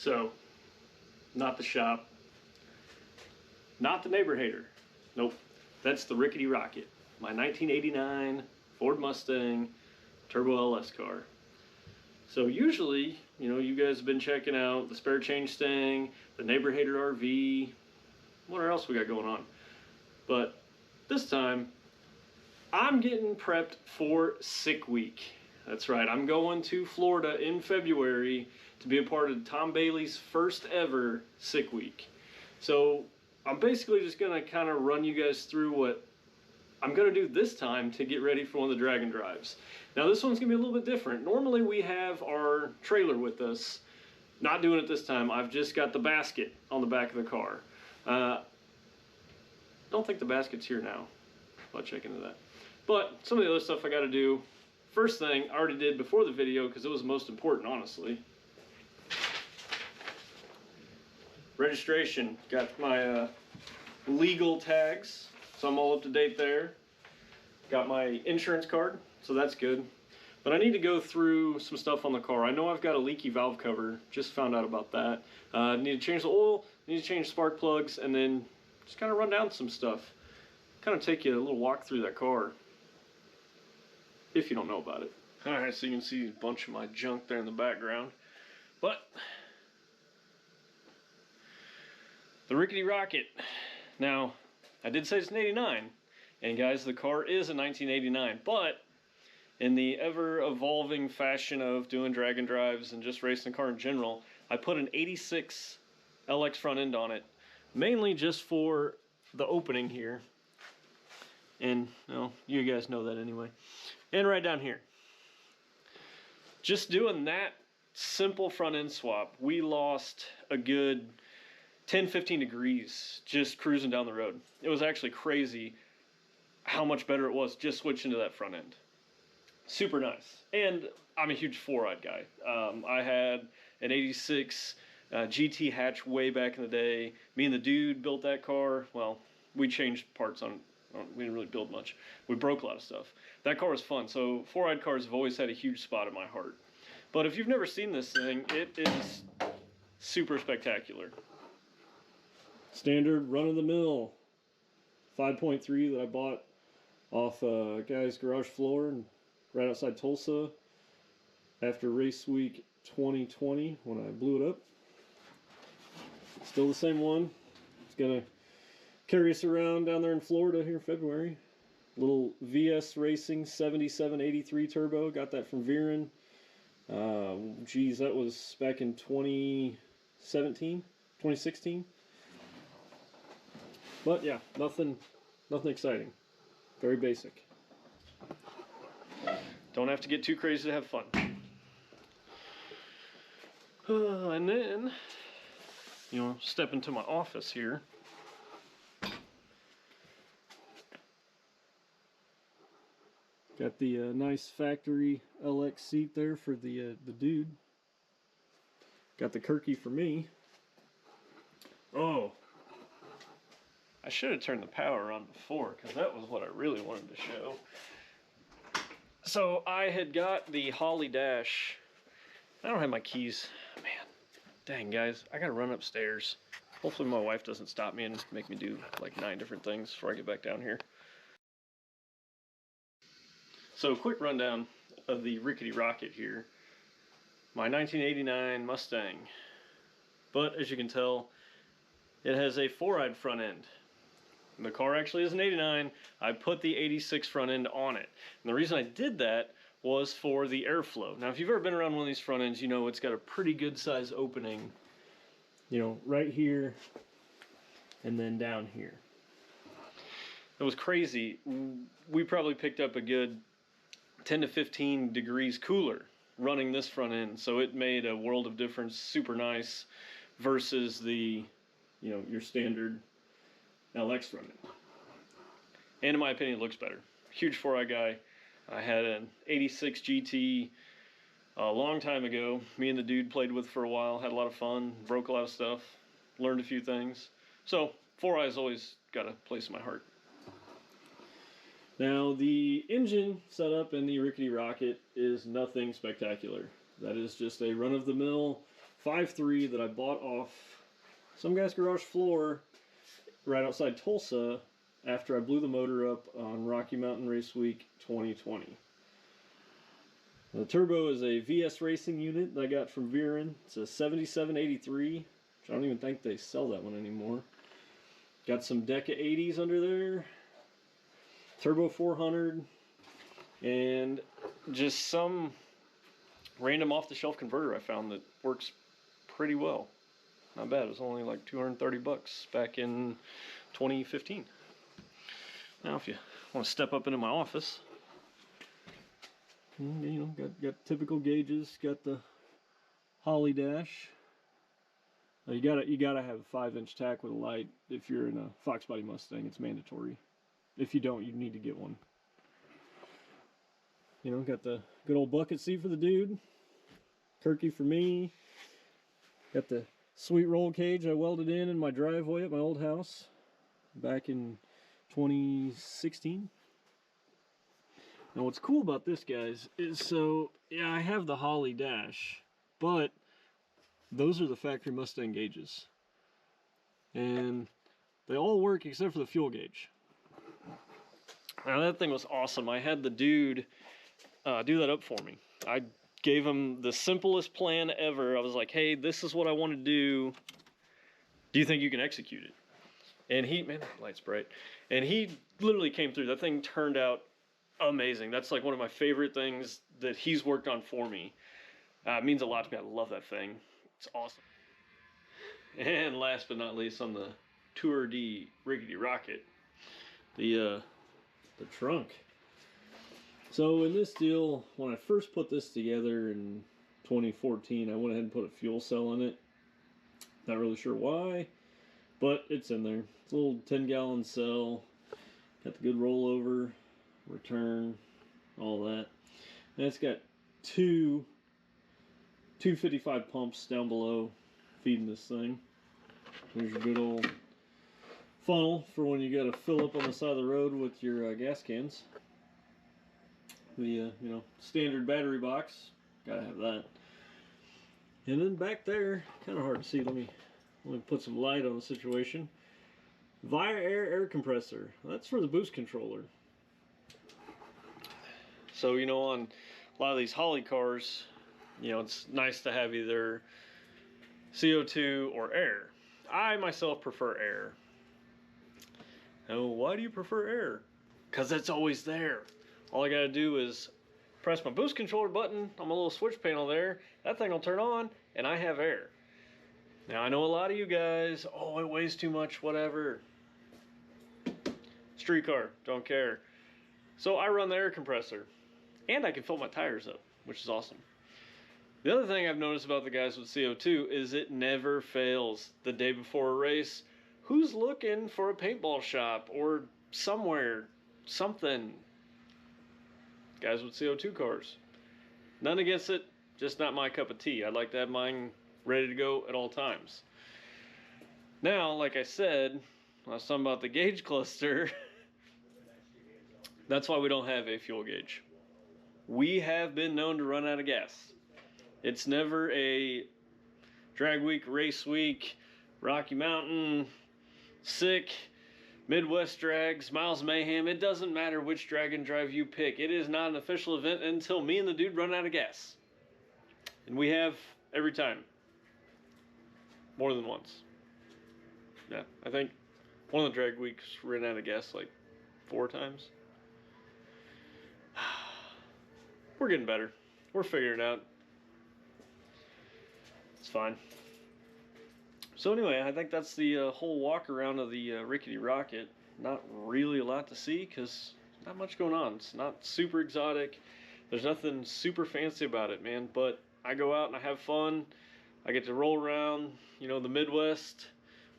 So, not the shop, not the neighbor hater. Nope, that's the Rickety Rocket, my 1989 Ford Mustang Turbo LS car. So usually, you know, you guys have been checking out the Spare Change Stang, the Neighbor Hater RV, what else we got going on? But this time, I'm getting prepped for Sick Week. That's right, I'm going to Florida in February to be a part of Tom Bailey's first ever Sick Week. So I'm basically just gonna kind of run you guys through what I'm gonna do this time to get ready for one of the Dragon Drives. Now this one's gonna be a little bit different. Normally we have our trailer with us. Not doing it this time. I've just got the basket on the back of the car. Don't think the basket's here now. I'll check into that. But some of the other stuff I gotta do. First thing I already did before the video because it was most important, honestly. Registration. Got my legal tags, so I'm all up to date there. Got my insurance card, so that's good. But I need to go through some stuff on the car. I know I've got a leaky valve cover, just found out about that. Need to change the oil, need to change spark plugs, and then just kind of run down some stuff. Kind of take you a little walk through that car, if you don't know about it. Alright, so you can see a bunch of my junk there in the background. But the Rickety Rocket. Now, I did say it's an 89, and guys, the car is a 1989, but in the ever-evolving fashion of doing Dragon Drives and just racing a car in general, I put an 86 LX front end on it, mainly just for the opening here. And, well, you guys know that anyway. And right down here. Just doing that simple front end swap, we lost a good 10-15 degrees just cruising down the road. It was actually crazy how much better it was just switching to that front end. Super nice. And I'm a huge 4-ride guy. I had an 86 GT hatch way back in the day. Me and the dude built that car. Well, we changed parts on we didn't really build much. We broke a lot of stuff. That car was fun. So 4-ride cars have always had a huge spot in my heart. But if you've never seen this thing, it is super spectacular. Standard run-of-the-mill 5.3 that I bought off a guy's garage floor and right outside Tulsa after race week 2020 when I blew it up. Still the same one. It's gonna carry us around down there in Florida here in February. Little VS Racing 7783 turbo. Got that from Viren. Geez, that was back in 2016. But yeah, nothing exciting. Very basic. Don't have to get too crazy to have fun. And then, you know, step into my office here. Got the nice factory LX seat there for the dude. Got the Kirky for me. Oh, I should have turned the power on before because that was what I really wanted to show. So I had got the Holly Dash. I don't have my keys. Man, dang guys, I gotta run upstairs. Hopefully my wife doesn't stop me and make me do like 9 different things before I get back down here. So quick rundown of the Rickety Rocket here. My 1989 Mustang. But as you can tell, it has a 4-ride front end. The car actually is an 89. I put the 86 front end on it. And the reason I did that was for the airflow. Now, if you've ever been around one of these front ends, you know it's got a pretty good size opening. You know, right here and then down here. It was crazy. We probably picked up a good 10 to 15 degrees cooler running this front end. So it made a world of difference. Super nice versus the, you know, your standard LX front end. And in my opinion, it looks better. Huge 4i guy. I had an 86 GT a long time ago. Me and the dude played with for a while, had a lot of fun, broke a lot of stuff, learned a few things. So 4i's always got a place in my heart. Now the engine setup in the Rickety Rocket is nothing spectacular. That is just a run-of-the-mill 5.3 that I bought off some guy's garage floor right outside Tulsa after I blew the motor up on Rocky Mountain Race Week 2020. The turbo is a VS Racing unit that I got from Viren. It's a 7783, which I don't even think they sell that one anymore. Got some Deca 80s under there, Turbo 400, and just some random off-the-shelf converter I found that works pretty well. Not bad. It was only like 230 bucks back in 2015. Now, if you want to step up into my office, you know, got typical gauges. Got the Holly dash. You gotta have a 5-inch tack with a light if you're in a Fox Body Mustang. It's mandatory. If you don't, you need to get one. You know, got the good old bucket seat for the dude. Turkey for me. Got the sweet roll cage I welded in my driveway at my old house back in 2016. Now what's cool about this, guys, is so, yeah, I have the Holly dash, but those are the factory Mustang gauges. And they all work except for the fuel gauge. Now that thing was awesome. I had the dude do that up for me. I gave him the simplest plan ever. I was like, hey, this is what I want to do. Do you think you can execute it? And he, man, that light's bright. And he literally came through. That thing turned out amazing. That's like one of my favorite things that he's worked on for me. It means a lot to me. I love that thing. It's awesome. And last but not least, on the Tour D Rickety Rocket, the trunk. So in this deal, when I first put this together in 2014, I went ahead and put a fuel cell in it. Not really sure why, but it's in there. It's a little 10-gallon cell. Got the good rollover, return, all that. And it's got two 255 pumps down below feeding this thing. There's your good old funnel for when you got to fill up on the side of the road with your gas cans. The you know, standard battery box, gotta have that. And then back there, kind of hard to see. Let me put some light on the situation. Via air compressor. That's for the boost controller. So, you know, on a lot of these Holly cars, you know, it's nice to have either CO2 or air. I myself prefer air. Oh, why do you prefer air? Because it's always there. All I gotta do is press my boost controller button on my little switch panel there. That thing will turn on and I have air. Now I know a lot of you guys, oh, it weighs too much, whatever. Street car, don't care. So I run the air compressor and I can fill my tires up, which is awesome. The other thing I've noticed about the guys with CO2 is it never fails. The day before a race, who's looking for a paintball shop or somewhere, something? Guys with CO2 cars. None against it, just not my cup of tea. I'd like to have mine ready to go at all times. Now, like I said, I was talking about the gauge cluster. That's why we don't have a fuel gauge. We have been known to run out of gas. It's never a drag week, race week, Rocky Mountain, sick, Midwest drags, Miles Mayhem. It doesn't matter which drag and drive you pick. It is not an official event until me and the dude run out of gas. And we have every time. More than once. Yeah, I think one of the drag weeks ran out of gas like 4 times. We're getting better. We're figuring it out. It's fine. So anyway, I think that's the whole walk around of the Rickety Rocket. Not really a lot to see because not much going on. It's not super exotic. There's nothing super fancy about it, man. But I go out and I have fun. I get to roll around, you know, the Midwest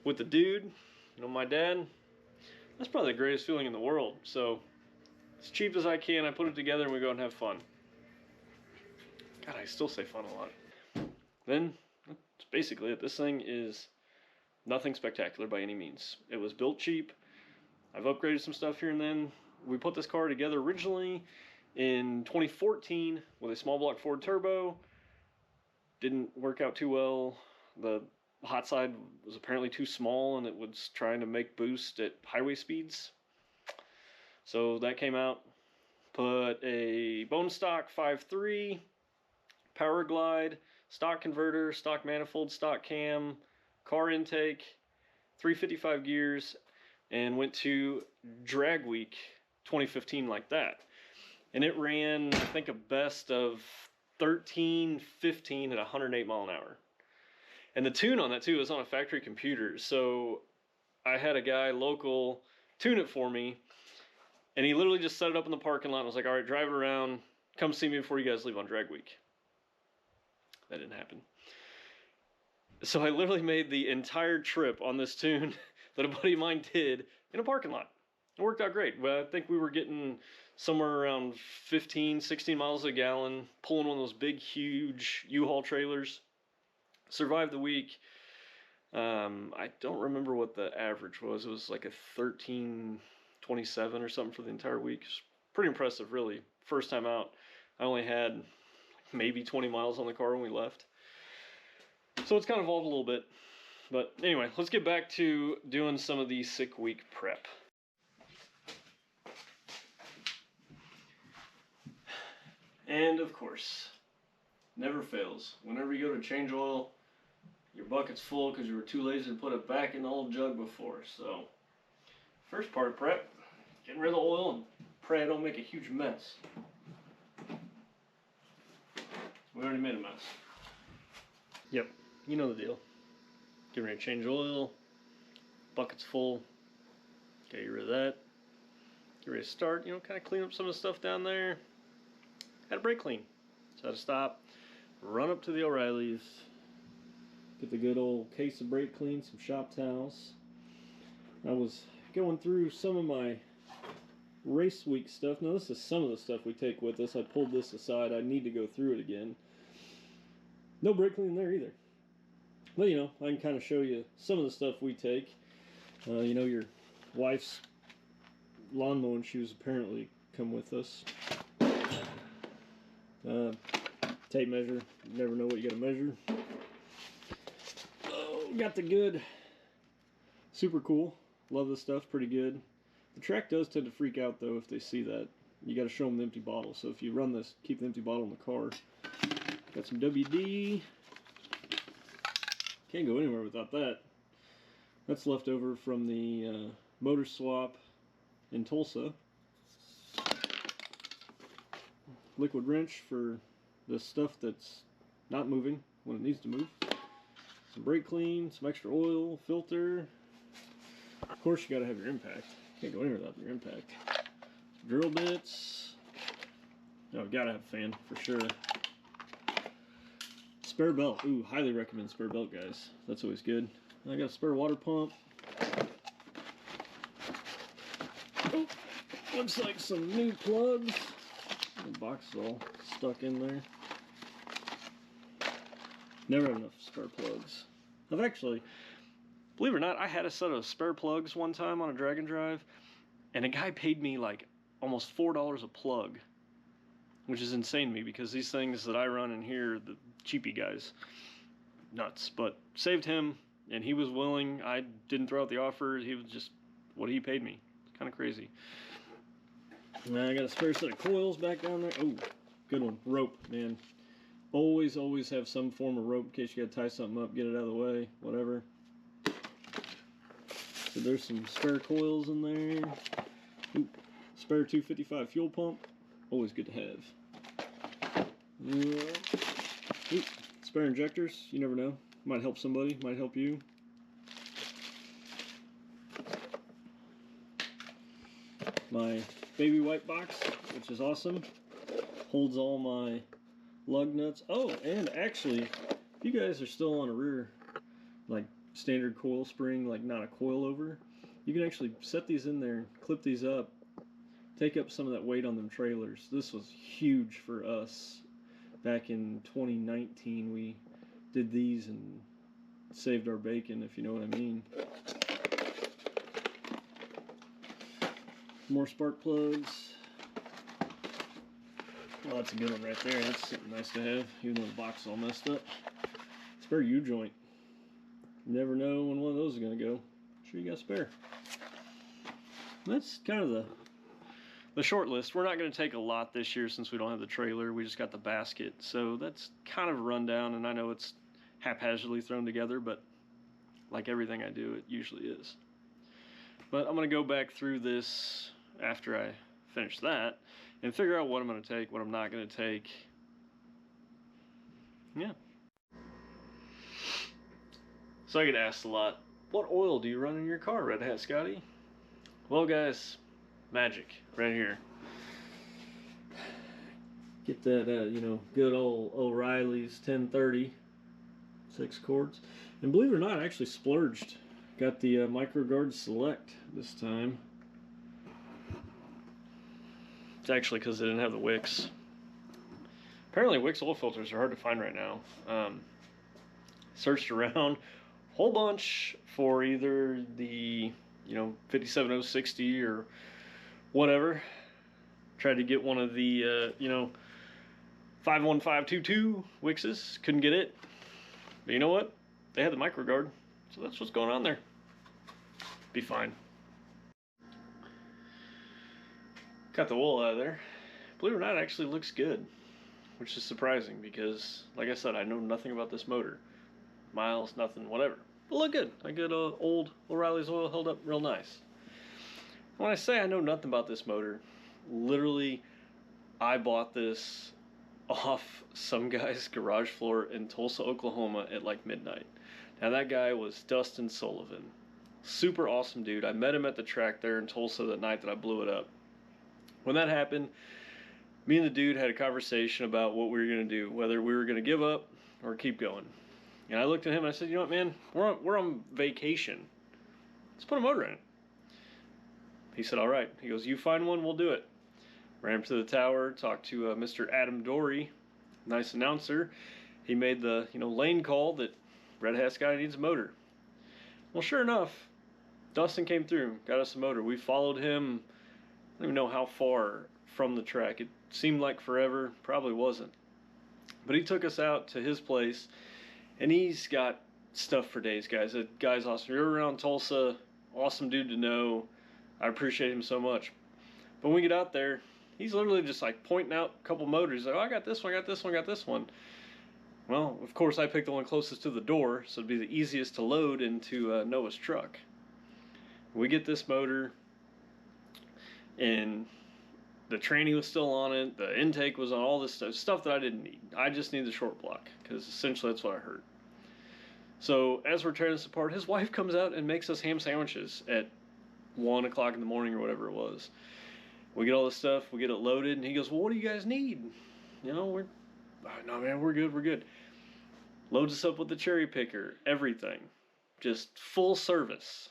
with the dude, you know, my dad. That's probably the greatest feeling in the world. So as cheap as I can, I put it together and we go and have fun. God, I still say fun a lot. Then that's basically it. This thing is nothing spectacular by any means. It was built cheap. I've upgraded some stuff here and then. We put this car together originally in 2014 with a small block Ford turbo. didn't work out too well. The hot side was apparently too small, and it was trying to make boost at highway speeds. So that came out. Put a bone stock 5.3, power glide, stock converter, stock manifold, stock cam, car intake, 355 gears, and went to Drag Week 2015 like that. And it ran, I think, a best of 13.15 at 108 mile an hour. And the tune on that too was on a factory computer. So I had a guy local tune it for me, and he literally just set it up in the parking lot and was like, all right, drive it around, come see me before you guys leave on Drag Week. That didn't happen. So I literally made the entire trip on this tune that a buddy of mine did in a parking lot. It worked out great. Well, I think we were getting somewhere around 15, 16 miles a gallon, pulling one of those big, huge U-Haul trailers. Survived the week. I don't remember what the average was. It was like a 13.27 or something for the entire week. It's pretty impressive, really. First time out, I only had maybe 20 miles on the car when we left. So it's kind of evolved a little bit. But anyway, let's get back to doing some of the sick week prep. And of course, never fails. Whenever you go to change oil, your bucket's full because you were too lazy to put it back in the old jug before. So, first part of prep, getting rid of the oil and pray I don't make a huge mess. We already made a mess. Yep, you know the deal. Getting ready to change oil, bucket's full, get rid of that. Get ready to start, kind of clean up some of the stuff down there. Had a brake clean. So I had to stop, run up to the O'Reilly's, get the good old case of brake clean, some shop towels. I was going through some of my race week stuff. Now this is some of the stuff we take with us. I pulled this aside. I need to go through it again. No brake clean there either. But I can kind of show you some of the stuff we take. Your wife's lawn mowing shoes apparently come with us. Tape measure. You never know what you gotta measure. Oh, got the good. Super cool. Love this stuff. Pretty good. The track does tend to freak out though if they see that. You gotta show them the empty bottle. So if you run this, keep the empty bottle in the car. Got some WD. Can't go anywhere without that. That's left over from the motor swap in Tulsa. Liquid wrench for the stuff that's not moving when it needs to move. Some brake clean, some extra oil, filter. Of course you gotta have your impact. Can't go anywhere without your impact. Some drill bits. Oh, gotta have a fan for sure. Spare belt. Ooh, highly recommend spare belt, guys. That's always good. I got a spare water pump. Oh, looks like some new plugs. The box is all stuck in there. Never have enough spare plugs. I've actually, believe it or not, I had a set of spare plugs one time on a drag and drive, and a guy paid me like almost $4 a plug, which is insane to me because these things that I run in here, the cheapy guys, nuts. But saved him, and he was willing. I didn't throw out the offer. He was just what he paid me. It's kind of crazy. Now I got a spare set of coils back down there. Oh, good one. Rope, man. Always have some form of rope in case you got to tie something up, get it out of the way, whatever. So there's some spare coils in there. Ooh, spare 255 fuel pump. Always good to have. Ooh, spare injectors. You never know. Might help somebody. Might help you. My baby white box, which is awesome. Holds all my lug nuts. Oh, and actually, if you guys are still on a rear, like standard coil spring, like not a coil over, you can actually set these in there, clip these up, take up some of that weight on them trailers. This was huge for us. Back in 2019, we did these and saved our bacon, if you know what I mean. More spark plugs. Well, that's a good one right there. That's something nice to have, even though the box is all messed up. Spare U-joint. You never know when one of those is going to go. Sure you got a spare. That's kind of the short list. We're not going to take a lot this year since we don't have the trailer. We just got the basket. So that's kind of a rundown, and I know it's haphazardly thrown together, but like everything I do, it usually is. But I'm going to go back through this after I finish that and figure out what I'm going to take, what I'm not going to take. Yeah. So I get asked a lot, what oil do you run in your car, Red Hat Scotty? Well, guys, magic right here. Get that, good old O'Reilly's 1030, 6 quarts. And believe it or not, I actually splurged. Got the MicroGuard Select this time. It's actually because they didn't have the Wix. Apparently Wix oil filters are hard to find right now. Searched around a whole bunch for either the 57060 or whatever. Tried to get one of the 51522 Wixes. Couldn't get it. But you know what? They had the MicroGuard. So that's what's going on there. Be fine. Got the wool out of there. Believe it or not, it actually looks good. Which is surprising because, like I said, I know nothing about this motor. Miles, nothing, whatever. But look good. I get old O'Reilly's oil held up real nice. When I say I know nothing about this motor, literally, I bought this off some guy's garage floor in Tulsa, Oklahoma at like midnight. Now that guy was Dustin Sullivan. Super awesome dude. I met him at the track there in Tulsa that night that I blew it up. When that happened, me and the dude had a conversation about what we were going to do, whether we were going to give up or keep going. And I looked at him and I said, you know what, man, we're on vacation. Let's put a motor in it. He said, all right. He goes, you find one, we'll do it. Ran up to the tower, talked to Mr. Adam Dory, nice announcer. He made the lane call that Red Hat Scotty needs a motor. Well, sure enough, Dustin came through, got us a motor. We followed him, I don't even know how far from the track. It seemed like forever, probably wasn't. But he took us out to his place, and he's got stuff for days, guys. That guy's awesome. You're around Tulsa, awesome dude to know. I appreciate him so much. But when we get out there, he's literally just like pointing out a couple motors. Like, oh, I got this one, I got this one, I got this one. Well, of course, I picked the one closest to the door, so it'd be the easiest to load into Noah's truck. We get this motor, and the tranny was still on it, the intake was on, all this stuff that I didn't need. I just need the short block, because essentially that's what I heard. So as we're tearing this apart, his wife comes out and makes us ham sandwiches at 1 o'clock in the morning or whatever it was. We get all this stuff, we get it loaded, and he goes, well, what do you guys need? No, man, we're good, we're good. Loads us up with the cherry picker, everything. Just full service.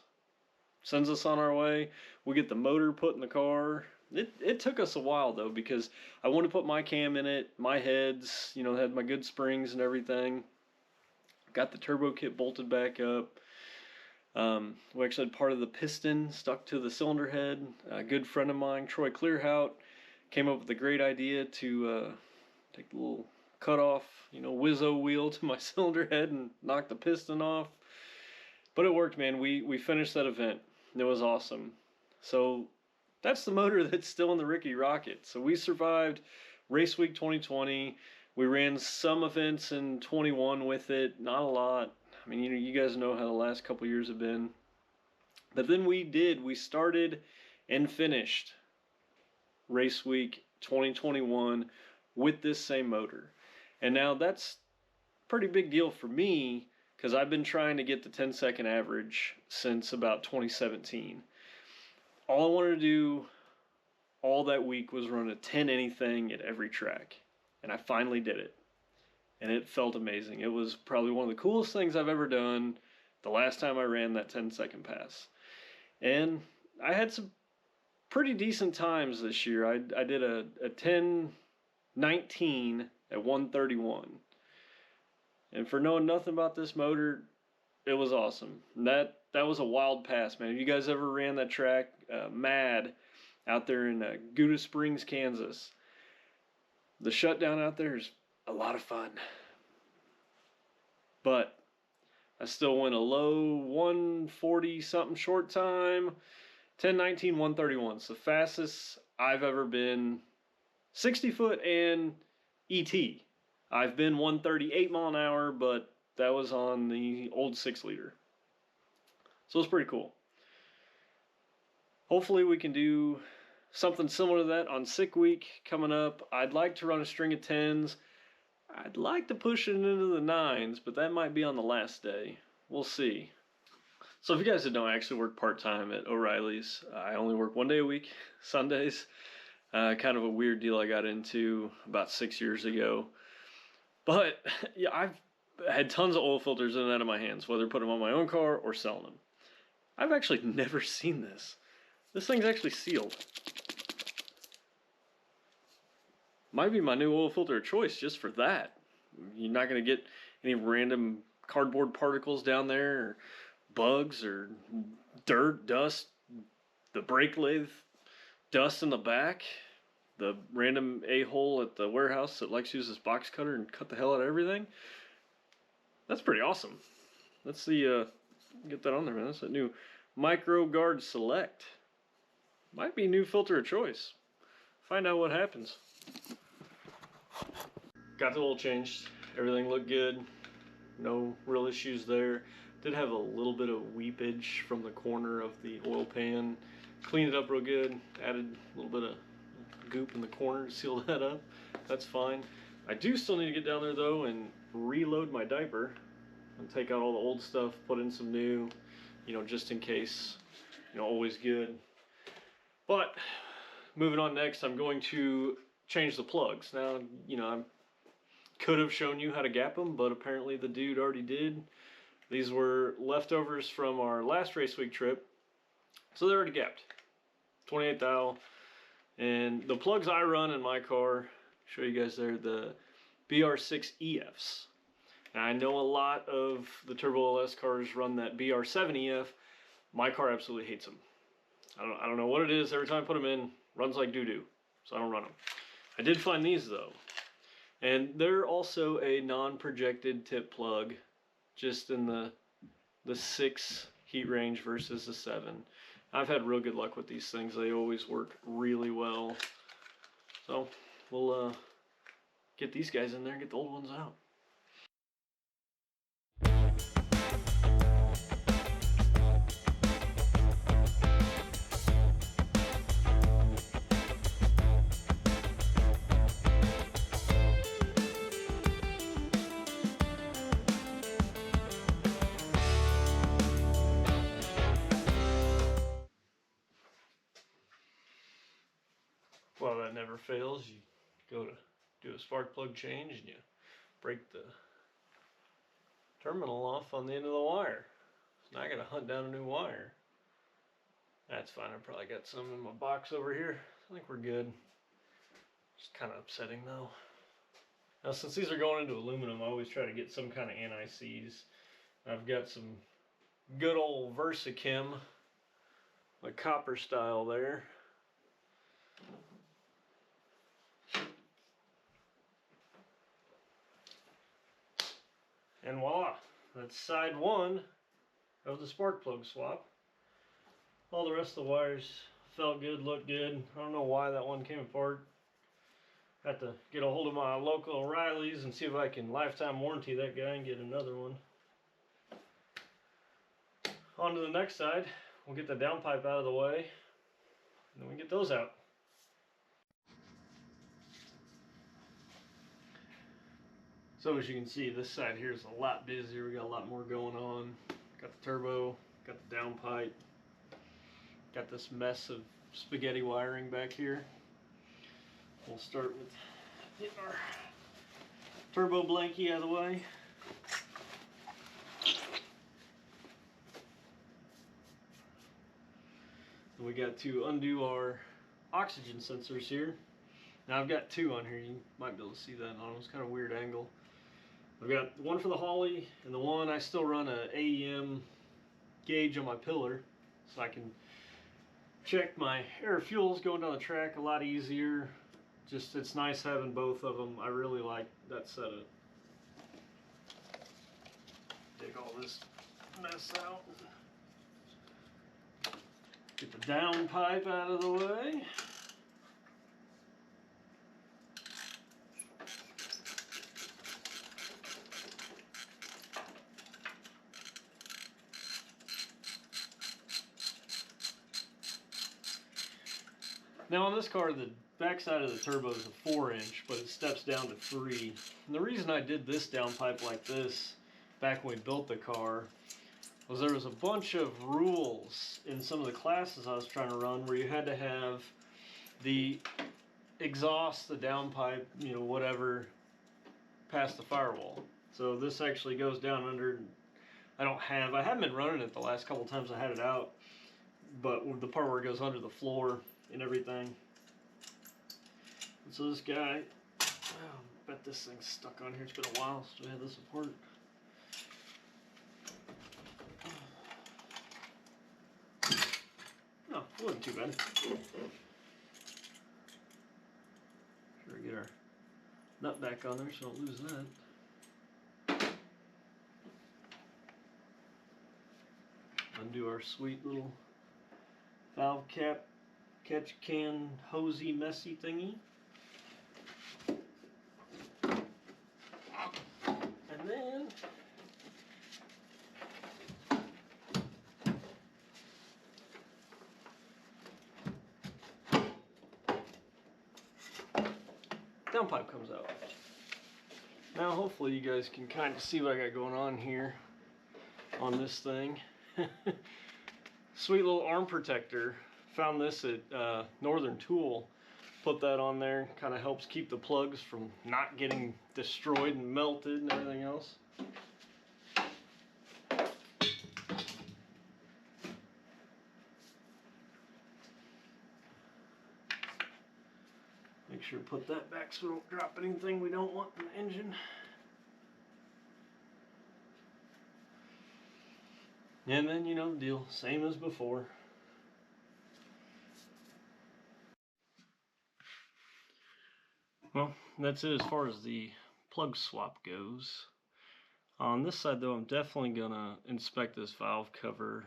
Sends us on our way. We get the motor put in the car. It took us a while, though, because I wanted to put my cam in it, my heads, had my good springs and everything. Got the turbo kit bolted back up. We actually had part of the piston stuck to the cylinder head. A good friend of mine, Troy Clearhout, came up with a great idea to take the little cut off, Wizzo wheel to my cylinder head and knock the piston off. But it worked, man. We finished that event. It was awesome. So that's the motor that's still in the Rickety Rocket. So we survived Race Week 2020. We ran some events in 21 with it, not a lot. I mean, you guys know how the last couple years have been. But then we started and finished Race Week 2021 with this same motor. And now that's a pretty big deal for me because I've been trying to get the 10-second average since about 2017. All I wanted to do all that week was run a 10 anything at every track. And I finally did it. And it felt amazing. It was probably one of the coolest things I've ever done the last time I ran that 10-second pass. And I had some pretty decent times this year. I did a 10:19 at 1:31. And for knowing nothing about this motor, it was awesome. And that was a wild pass, man. If you guys ever ran that track, Mad, out there in Gouda Springs, Kansas, The shutdown out there is a lot of fun. But I still went a low 140 something short time. 10:19, 131. It's the fastest I've ever been 60 foot and ET. I've been 138 mile an hour, but that was on the old 6-liter. So it's pretty cool. Hopefully we can do something similar to that on Sick Week coming up. I'd like to run a string of 10s. I'd like to push it into the 9s, but that might be on the last day. We'll see. So if you guys don't actually work part-time at O'Reilly's, I only work 1 day a week, Sundays. Kind of a weird deal I got into about 6 years ago. But yeah, I've had tons of oil filters in and out of my hands, whether putting them on my own car or selling them. I've actually never seen this. This thing's actually sealed. Might be my new oil filter of choice just for that. You're not going to get any random cardboard particles down there, or bugs, or dirt, dust, the brake lathe, dust in the back, the random a-hole at the warehouse that likes to use this box cutter and cut the hell out of everything. That's pretty awesome. Let's see, get that on there, man. That's a new MicroGuard Select. Might be new filter of choice. Find out what happens. Got the oil changed. Everything looked good. No real issues there. Did have a little bit of weepage from the corner of the oil pan. Cleaned it up real good. Added a little bit of goop in the corner to seal that up. That's fine. I do still need to get down there though and reload my diaper and take out all the old stuff, put in some new, just in case. Always good. But moving on next, I'm going to change the plugs. Now, I could have shown you how to gap them, but apparently the dude already did. These were leftovers from our last race week trip, so they're already gapped. 28 thou. And the plugs I run in my car, show you guys there, the BR6 EFs. Now I know a lot of the Turbo LS cars run that BR7 EF. My car absolutely hates them. I don't know what it is. Every time I put them in, runs like doo-doo, so I don't run them. I did find these though, and they're also a non-projected tip plug, just in the 6 heat range versus the 7. I've had real good luck with these things. They always work really well. So we'll get these guys in there and get the old ones out. Well, that never fails. You go to do a spark plug change and you break the terminal off on the end of the wire. So now I gotta hunt down a new wire. That's fine. I probably got some in my box over here. I think we're good. Just kind of upsetting though. Now, since these are going into aluminum, I always try to get some kind of anti-seize. I've got some good old Versachem, my copper style there. And voila, that's side one of the spark plug swap. All the rest of the wires felt good, looked good. I don't know why that one came apart. Have to get a hold of my local O'Reilly's and see if I can lifetime warranty that guy and get another one. On to the next side. We'll get the downpipe out of the way, and then we get those out. So as you can see, this side here is a lot busier. We got a lot more going on. Got the turbo, got the downpipe, got this mess of spaghetti wiring back here. We'll start with getting our turbo blankie out of the way. And we got to undo our oxygen sensors here. Now I've got two on here. You might be able to see that on. It's kind of a weird angle. I've got one for the Holly, and the one I still run a AEM gauge on my pillar, so I can check my air fuels going down the track a lot easier. just it's nice having both of them. I really like that setup. Take all this mess out. Get the downpipe out of the way. Now on this car, the backside of the turbo is a 4-inch, but it steps down to 3. And the reason I did this downpipe like this back when we built the car was there was a bunch of rules in some of the classes I was trying to run where you had to have the exhaust, the downpipe, you know, whatever, past the firewall. So this actually goes down under. I haven't been running it the last couple times I had it out, but the part where it goes under the floor and everything. And so this guy, I bet this thing's stuck on here. It's been a while since we had this apart. No, it wasn't too bad. Sure, get our nut back on there so don't lose that. Undo our sweet little valve cap, catch can, hosey, messy thingy. And then downpipe comes out. Now hopefully you guys can kind of see what I got going on here on this thing. Sweet little arm protector. Found this at Northern Tool. Put that on there. Kind of helps keep the plugs from not getting destroyed and melted and everything else. Make sure to put that back so we don't drop anything we don't want in the engine. And then, you know the deal, same as before. Well, that's it as far as the plug swap goes. On this side though, I'm definitely gonna inspect this valve cover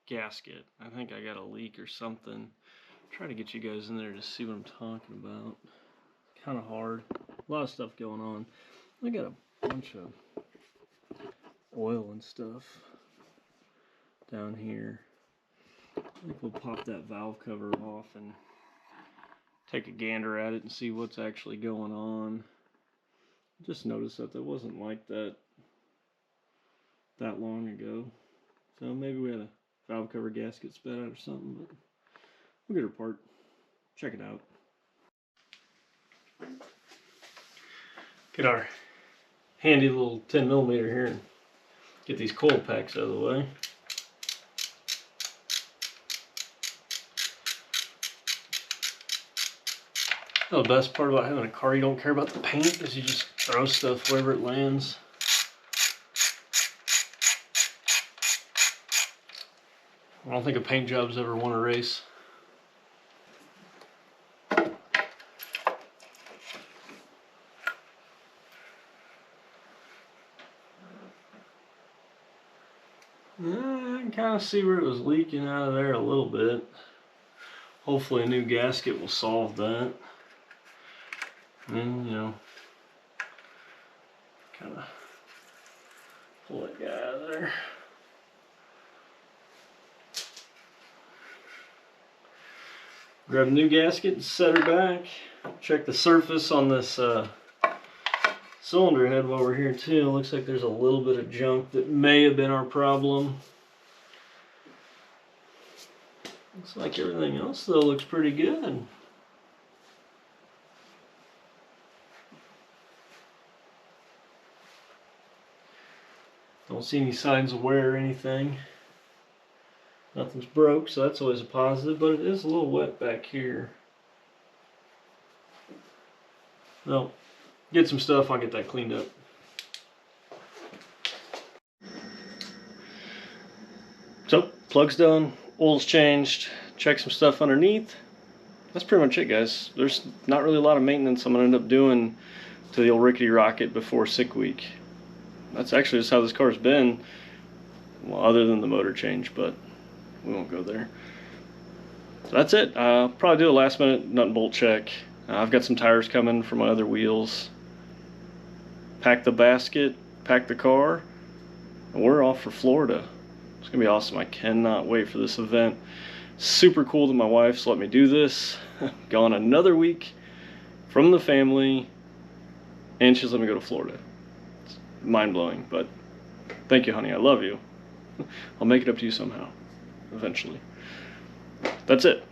gasket. I think I got a leak or something. Try to get you guys in there to see what I'm talking about. Kind of hard. A lot of stuff going on. I got a bunch of oil and stuff down here. I think we'll pop that valve cover off and take a gander at it and see what's actually going on. Just noticed that wasn't like that long ago. So maybe we had a valve cover gasket spit out or something, but we'll get her apart. Check it out. Get our handy little 10mm here and get these coil packs out of the way. The best part about having a car you don't care about the paint is you just throw stuff wherever it lands. I don't think a paint job's ever won a race. I can kind of see where it was leaking out of there a little bit. Hopefully a new gasket will solve that. And, you know, kind of pull that guy out of there. Grab a new gasket and set her back. Check the surface on this cylinder head while we're here too. Looks like there's a little bit of junk that may have been our problem. Looks like everything else though looks pretty good. Don't see any signs of wear or anything. Nothing's broke, so that's always a positive, but it is a little wet back here. Well, get some stuff, I'll get that cleaned up. So, plug's done, oil's changed, check some stuff underneath. that's pretty much it, guys. There's not really a lot of maintenance I'm gonna end up doing to the old rickety rocket before sick week. That's actually just how this car's been, well, other than the motor change, but we won't go there. So that's it. I'll probably do a last minute nut and bolt check. I've got some tires coming for my other wheels. Pack the basket, pack the car, and we're off for Florida. It's gonna be awesome. I cannot wait for this event. Super cool that my wife's let me do this. Gone another week from the family, and she's let me go to Florida. It's mind-blowing, but thank you, honey. I love you. I'll make it up to you somehow, eventually. That's it.